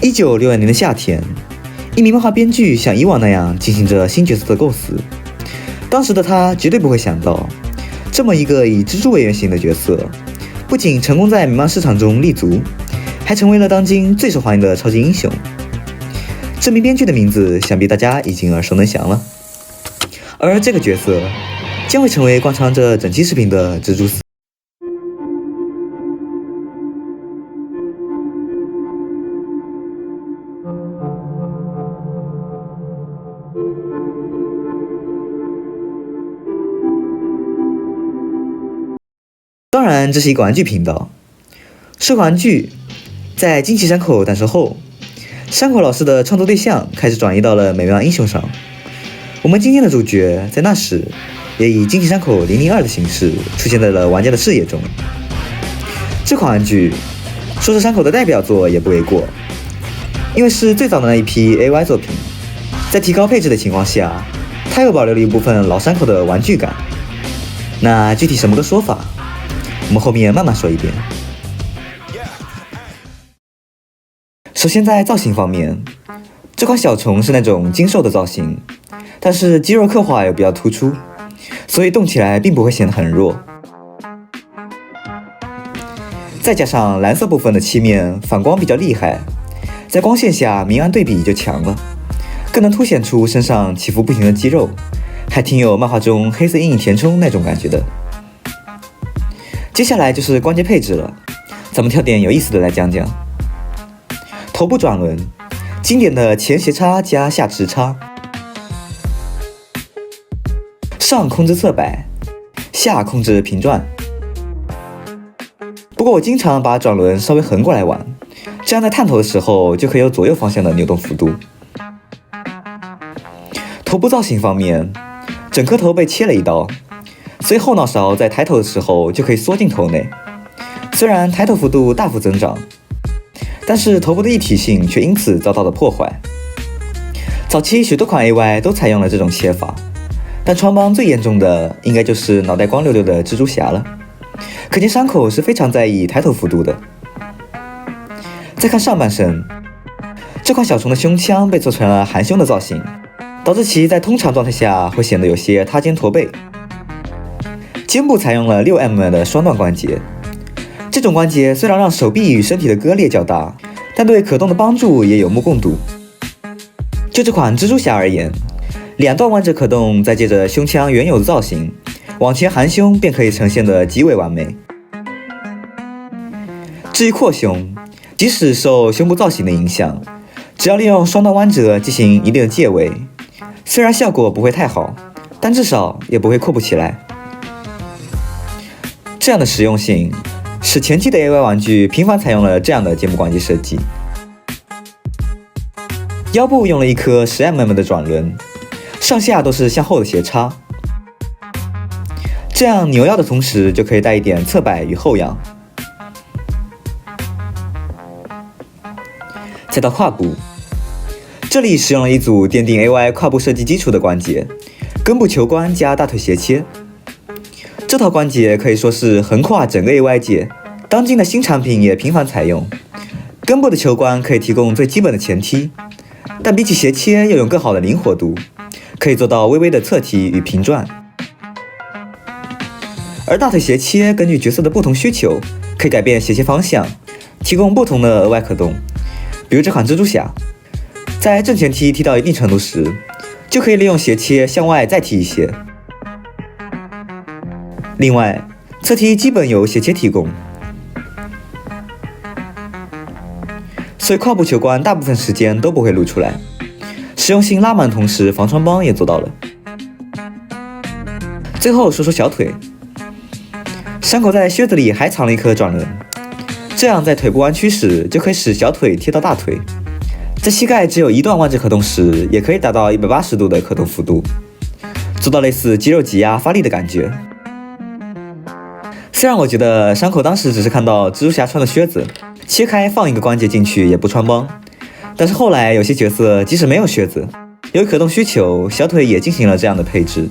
1962年的夏天，一名漫画编剧像以往那样进行着新角色的构思。当时的他绝对不会想到，这么一个以蜘蛛为原型的角色，不仅成功在美漫市场中立足，还成为了当今最受欢迎的超级英雄。这名编剧的名字，想必大家已经耳熟能详了。而这个角色将会成为贯穿着整期视频的蜘蛛丝。当然，这是一个玩具频道。说玩具，在惊奇山口诞生后，山口老师的创作对象开始转移到了美漫英雄上。我们今天的主角在那时也以惊奇山口002的形式出现在了玩家的视野中。这款玩具说是山口的代表作也不为过，因为是最早的那一批 AY 作品，在提高配置的情况下，它又保留了一部分老山口的玩具感。那具体什么个说法，我们后面慢慢说一遍。首先在造型方面，这款小虫是那种精瘦的造型，但是肌肉刻画又比较突出，所以动起来并不会显得很弱。再加上蓝色部分的漆面反光比较厉害，在光线下明暗对比就强了，更能凸显出身上起伏不停的肌肉，还挺有漫画中黑色阴影填充那种感觉的。接下来就是关节配置了，咱们挑点有意思的来讲讲。头部转轮，经典的前斜插加下直插，上控制侧摆，下控制平转。不过我经常把转轮稍微横过来玩，这样在探头的时候就可以有左右方向的扭动幅度。头部造型方面，整颗头被切了一刀，所以后脑勺在抬头的时候就可以缩进头内。虽然抬头幅度大幅增长，但是头部的一体性却因此遭到了破坏。早期许多款 AY 都采用了这种切法，但穿帮最严重的应该就是脑袋光溜溜的蜘蛛侠了。可见山口是非常在意抬头幅度的。再看上半身，这款小虫的胸腔被做成了含胸的造型，导致其在通常状态下会显得有些塌肩驼背。肩部采用了6mm 的双段关节，这种关节虽然让手臂与身体的割裂较大，但对可动的帮助也有目共睹。就这款蜘蛛侠而言，两段弯折可动，再借着胸腔原有的造型，往前含胸便可以呈现得极为完美。至于扩胸，即使受胸部造型的影响，只要利用双段弯折进行一定的借位，虽然效果不会太好，但至少也不会扩不起来。这样的实用性使前期的 AY 玩具频繁采用了这样的肩部关节设计。腰部用了一颗10mm 的转轮，上下都是向后的斜插，这样扭腰的同时就可以带一点侧摆与后仰。再到胯部，这里使用了一组奠定 AY 胯部设计基础的关节，根部球关加大腿斜切。这套关节可以说是横跨整个 AY 界，当今的新产品也频繁采用。根部的球关可以提供最基本的前踢，但比起斜切又有更好的灵活度，可以做到微微的侧踢与平转。而大腿斜切根据角色的不同需求，可以改变斜切方向，提供不同的额外可动。比如这款蜘蛛侠，在正前踢踢到一定程度时，就可以利用斜切向外再踢一些。另外，侧踢基本由斜切提供，所以胯部球关大部分时间都不会露出来，实用性拉满的同时，防穿帮也做到了。最后说说小腿，山口在靴子里还藏了一颗转轮，这样在腿部弯曲时就可以使小腿贴到大腿，在膝盖只有一段弯折可动时，也可以达到180度的可动幅度，做到类似肌肉挤压发力的感觉。虽然我觉得山口当时只是看到蜘蛛侠穿的靴子，切开放一个关节进去也不穿帮，但是后来有些角色即使没有靴子，由于可动需求，小腿也进行了这样的配置。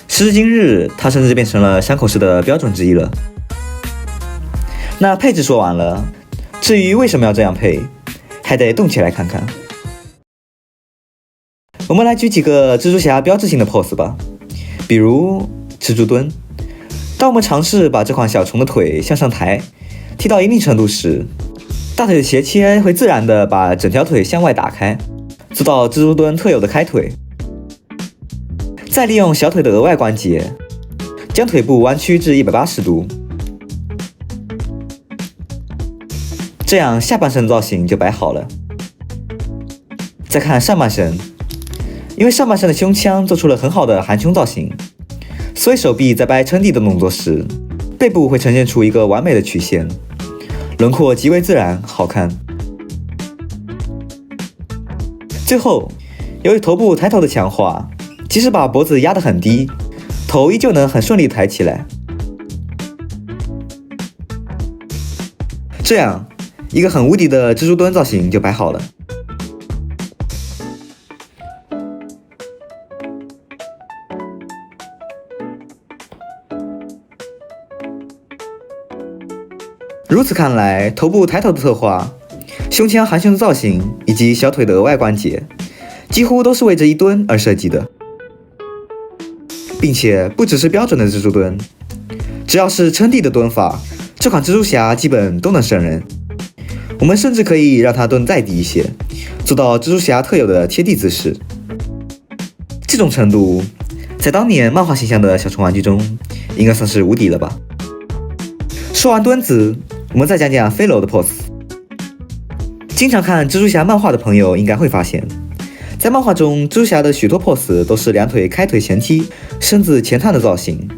时至今日，它甚至变成了山口式的标准之一了。那配置说完了，至于为什么要这样配，还得动起来看看。我们来举几个蜘蛛侠标志性的 pose 吧，比如蜘蛛蹲。当我们尝试把这款小虫的腿向上抬，踢到一定程度时，大腿的斜切会自然地把整条腿向外打开，做到蜘蛛蹲特有的开腿。再利用小腿的额外关节，将腿部弯曲至180度，这样下半身的造型就摆好了。再看上半身，因为上半身的胸腔做出了很好的含胸造型，所以手臂在掰撑地的动作时，背部会呈现出一个完美的曲线，轮廓极为自然好看。最后，由于头部抬头的强化，即使把脖子压得很低，头依旧能很顺利抬起来。这样，一个很无敌的蜘蛛蹲造型就摆好了。如此看来，头部抬头的特化、胸腔含胸的造型以及小腿的额外关节，几乎都是为这一蹲而设计的。并且不只是标准的蜘蛛蹲，只要是撑地的蹲法，这款蜘蛛侠基本都能胜任。我们甚至可以让它蹲再低一些，做到蜘蛛侠特有的贴地姿势。这种程度，在当年漫画形象的小虫玩具中，应该算是无敌了吧。说完蹲姿，我们再讲讲飞楼的 pose。经常看蜘蛛侠漫画的朋友应该会发现，在漫画中，蜘蛛侠的许多 pose 都是两腿开腿前踢，身子前探的造型。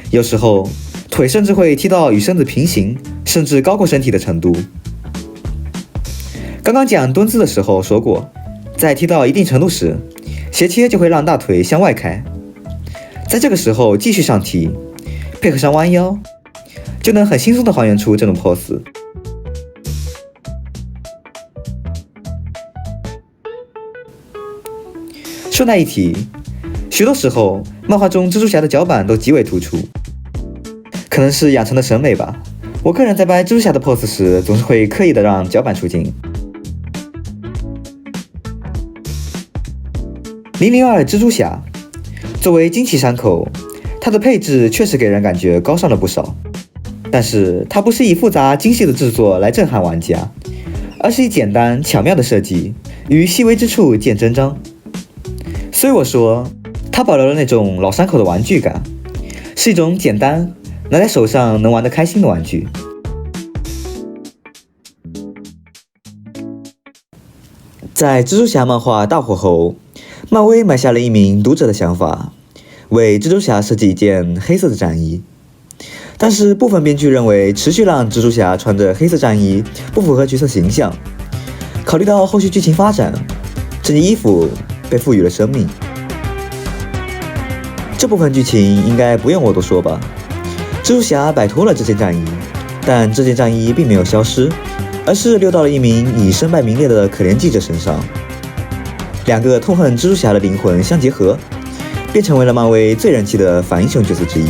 有时候，腿甚至会踢到与身子平行，甚至高过身体的程度。刚刚讲蹲姿的时候说过，在踢到一定程度时，斜切就会让大腿向外开。在这个时候继续上踢，配合上弯腰，就能很轻松地还原出这种 pose。顺带一提，许多时候漫画中蜘蛛侠的脚板都极为突出，可能是养成的审美吧。我个人在掰蜘蛛侠的 pose 时，总是会刻意的让脚板出镜。002蜘蛛侠作为惊奇山口，它的配置确实给人感觉高尚了不少，但是它不是以复杂精细的制作来震撼玩家，而是以简单巧妙的设计与细微之处见真章。所以我说，它保留了那种老山口的玩具感，是一种简单拿在手上能玩得开心的玩具。在蜘蛛侠漫画大火后，漫威埋下了一名读者的想法，为蜘蛛侠设计一件黑色的战衣。但是部分编剧认为，持续让蜘蛛侠穿着黑色战衣不符合角色形象。考虑到后续剧情发展，这件衣服被赋予了生命。这部分剧情应该不用我多说吧。蜘蛛侠摆脱了这件战衣，但这件战衣并没有消失，而是溜到了一名已身败名裂的可怜记者身上。两个痛恨蜘蛛侠的灵魂相结合，便成为了漫威最人气的反英雄角色之一。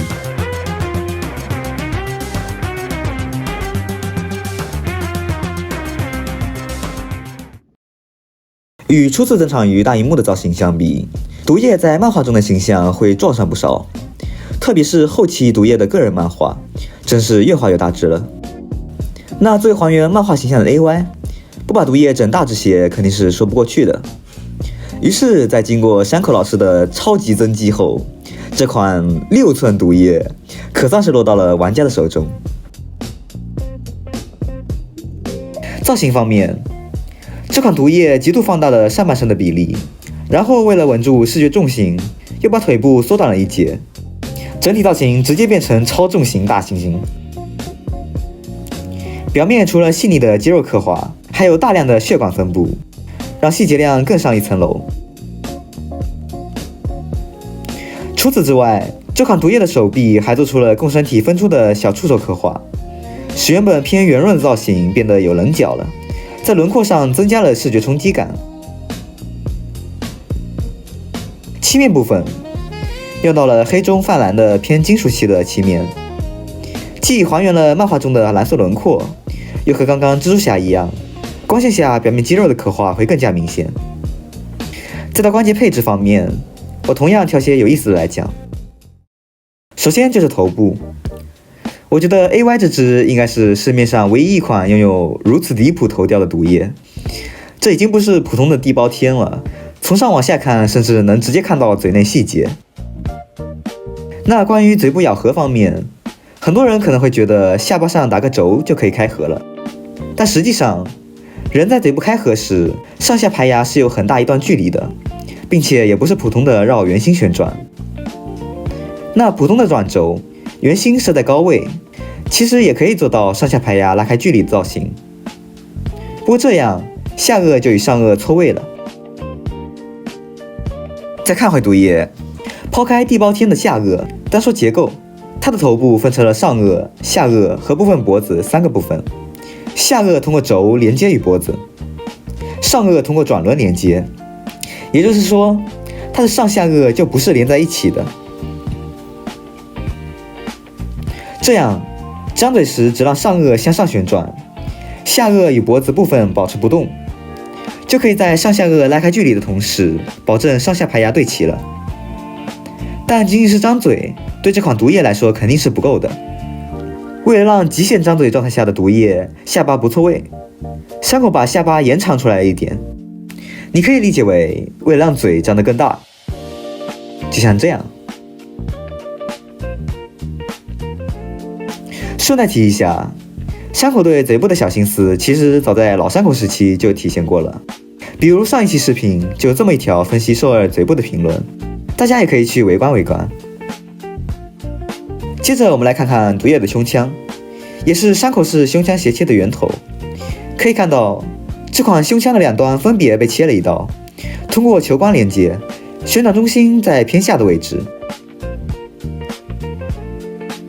与初次登场于大荧幕的造型相比，毒液在漫画中的形象会壮上不少，特别是后期毒液的个人漫画，真是越画越大只了。那最还原漫画形象的 AY， 不把毒液整大只些肯定是说不过去的。于是，在经过山口老师的超级增肌后，这款6寸毒液可算是落到了玩家的手中。造型方面，这款毒液极度放大了上半身的比例，然后为了稳住视觉重心，又把腿部缩短了一截，整体造型直接变成超重型大猩猩。表面除了细腻的肌肉刻画，还有大量的血管分布，让细节量更上一层楼。除此之外，这款毒液的手臂还做出了供身体分出的小触手刻画，使原本偏圆润的造型变得有棱角了，在轮廓上增加了视觉冲击感。漆面部分用到了黑中泛蓝的偏金属系的漆面，既还原了漫画中的蓝色轮廓，又和刚刚蜘蛛侠一样，光线下表面肌肉的刻画会更加明显。再到关节配置方面，我同样挑些有意思的来讲。首先就是头部，我觉得 AY 这支应该是市面上唯一一款拥有如此离谱头雕的毒液，这已经不是普通的地包天了，从上往下看，甚至能直接看到嘴内细节。那关于嘴部咬合方面，很多人可能会觉得下巴上打个轴就可以开合了，但实际上，人在嘴部开合时，上下排牙是有很大一段距离的，并且也不是普通的绕圆心旋转。那普通的转轴，圆心设在高位，其实也可以做到上下排牙拉开距离的造型。不过这样，下颚就与上颚错位了。再看回毒液，抛开地包天的下颚，单说结构，它的头部分成了上颚、下颚和部分脖子3个部分。下颚通过轴连接与脖子，上颚通过转轮连接，也就是说，它的上下颚就不是连在一起的。这样，张嘴时只让上颚向上旋转，下颚与脖子部分保持不动，就可以在上下颚拉开距离的同时，保证上下排牙对齐了。但仅仅是张嘴，对这款毒液来说肯定是不够的。为了让极限张嘴状态下的毒液下巴不错位，山口把下巴延长出来一点，你可以理解为为了让嘴长得更大，就像这样。顺带提一下，山口对嘴部的小心思其实早在老山口时期就体现过了，比如上一期视频就有这么一条分析兽儿嘴部的评论，大家也可以去围观围观。接着我们来看看毒液的胸腔，也是山口式胸腔斜切的源头。可以看到，这款胸腔的两端分别被切了一刀，通过球光连接，旋转中心在偏下的位置。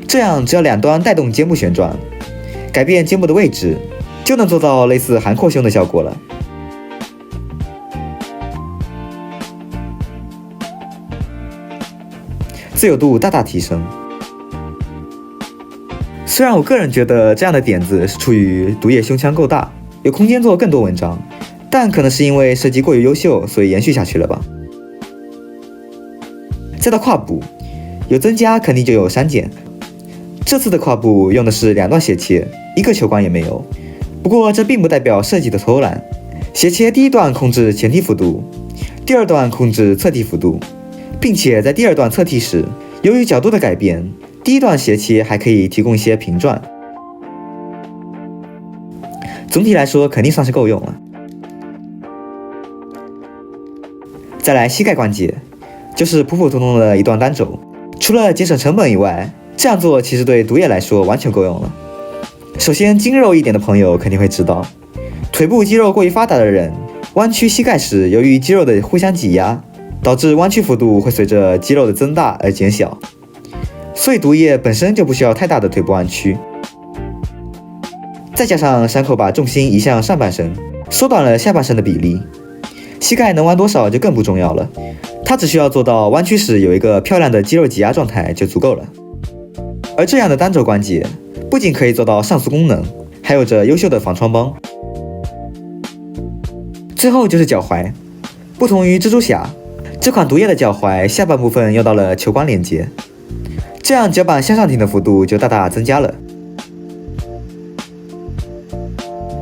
这样只要两端带动肩部旋转，改变肩部的位置，就能做到类似韩阔胸的效果了。自由度大大提升。虽然我个人觉得这样的点子是出于毒液胸腔够大，有空间做更多文章，但可能是因为设计过于优秀，所以延续下去了吧。再到胯部，有增加肯定就有删减。这次的胯部用的是两段斜切，一个球光也没有。不过这并不代表设计的偷懒，斜切第一段控制前踢幅度，第二段控制侧踢幅度，并且在第二段侧踢时，由于角度的改变，第一段斜切还可以提供一些平转。总体来说肯定算是够用了。再来膝盖关节，就是普普通通的一段单轴，除了节省成本以外，这样做其实对毒液来说完全够用了。首先筋肉一点的朋友肯定会知道，腿部肌肉过于发达的人，弯曲膝盖时由于肌肉的互相挤压，导致弯曲幅度会随着肌肉的增大而减小，所以毒液本身就不需要太大的腿部弯曲。再加上山口把重心移向上半身，缩短了下半身的比例，膝盖能弯多少就更不重要了，它只需要做到弯曲时有一个漂亮的肌肉挤压状态就足够了。而这样的单轴关节不仅可以做到上诉功能，还有着优秀的防穿帮。最后就是脚踝，不同于蜘蛛侠，这款毒液的脚踝下半部分用到了球光连接，这样脚板向上挺的幅度就大大增加了。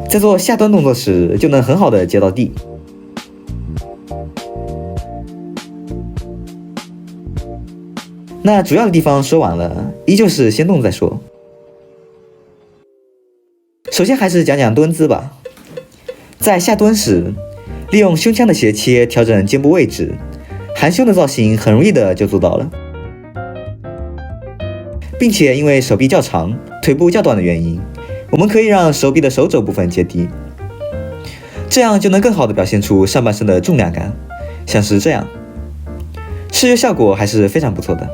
在做下端动作时，就能很好的接到地。那主要的地方说完了，依旧是先动再说。首先还是讲讲蹲姿吧。在下蹲时，利用胸腔的斜切调整肩部位置，含胸的造型很容易的就做到了。并且因为手臂较长，腿部较短的原因，我们可以让手臂的手肘部分接地，这样就能更好的表现出上半身的重量感，像是这样，视觉效果还是非常不错的。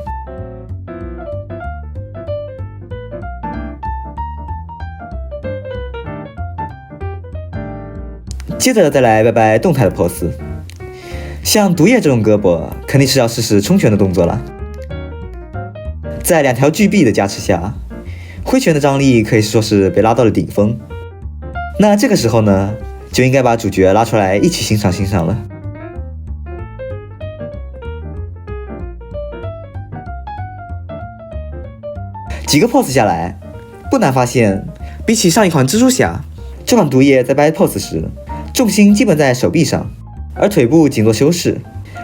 接着再来拜拜动态的 pose， 像毒液这种胳膊，肯定是要试试冲拳的动作了。在两条巨臂的加持下，挥拳的张力可以说是被拉到了顶峰。那这个时候呢，就应该把主角拉出来一起欣赏欣赏了。几个 pose 下来，不难发现，比起上一款蜘蛛侠，这款毒液在摆 pose 时，重心基本在手臂上，而腿部仅做修饰，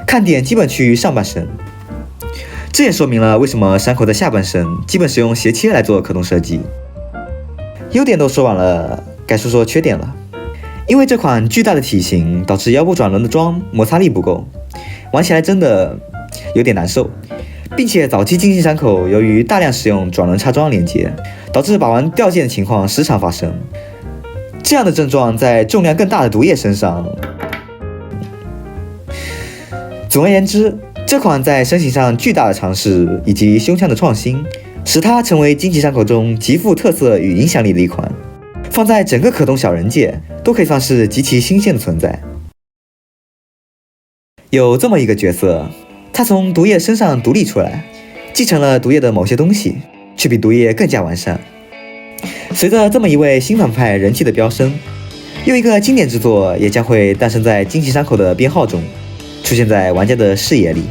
看点基本趋于上半身。这也说明了为什么山口的下半身基本使用斜切来做可动设计。优点都说完了，该说说缺点了。因为这款巨大的体型导致腰部转轮的装摩擦力不够，玩起来真的有点难受。并且早期惊奇山口由于大量使用转轮插装连接，导致把玩掉键的情况时常发生。这样的症状在重量更大的毒液身上。总而言之，这款在身形上巨大的尝试以及胸腔的创新，使它成为惊奇山口中极富特色与影响力的一款，放在整个可动小人界都可以算是极其新鲜的存在。有这么一个角色，他从毒液身上独立出来，继承了毒液的某些东西，却比毒液更加完善。随着这么一位新反派人气的飙升，又一个经典之作也将会诞生在惊奇山口的编号中，出现在玩家的视野里。